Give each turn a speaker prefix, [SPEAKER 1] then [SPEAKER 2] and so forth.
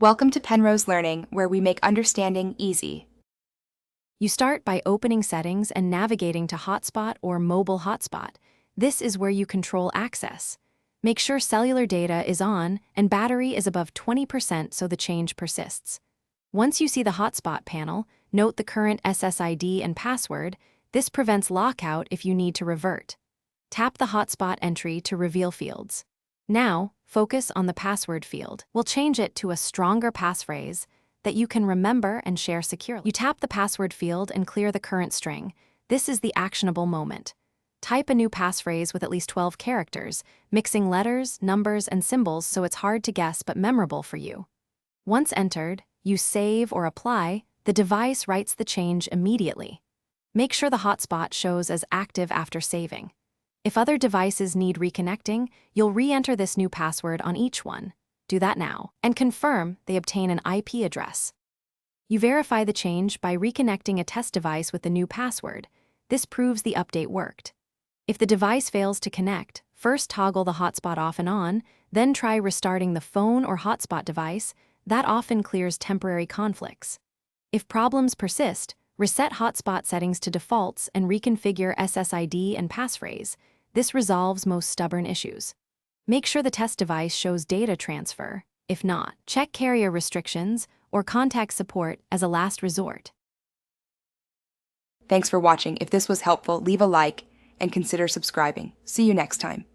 [SPEAKER 1] Welcome to Penrose Learning, where we make understanding easy.
[SPEAKER 2] You start by opening Settings and navigating to Hotspot or Mobile Hotspot. This is where you control access. Make sure cellular data is on and battery is above 20% so the change persists. Once you see the Hotspot panel, note the current SSID and password. This prevents lockout if you need to revert. Tap the Hotspot entry to reveal fields. Now, focus on the password field. We'll change it to a stronger passphrase that you can remember and share securely. You tap the password field and clear the current string. This is the actionable moment. Type a new passphrase with at least 12 characters, mixing letters, numbers, and symbols so it's hard to guess but memorable for you. Once entered, you save or apply, the device writes the change immediately. Make sure the hotspot shows as active after saving. If other devices need reconnecting, you'll re-enter this new password on each one. Do that now, and confirm they obtain an IP address. You verify the change by reconnecting a test device with the new password. This proves the update worked. If the device fails to connect, first toggle the hotspot off and on, then try restarting the phone or hotspot device. That often clears temporary conflicts. If problems persist, reset hotspot settings to defaults and reconfigure SSID and passphrase. This resolves most stubborn issues. Make sure the test device shows data transfer. If not, check carrier restrictions or contact support as a last resort.
[SPEAKER 1] Thanks for watching. If this was helpful, leave a like and consider subscribing. See you next time.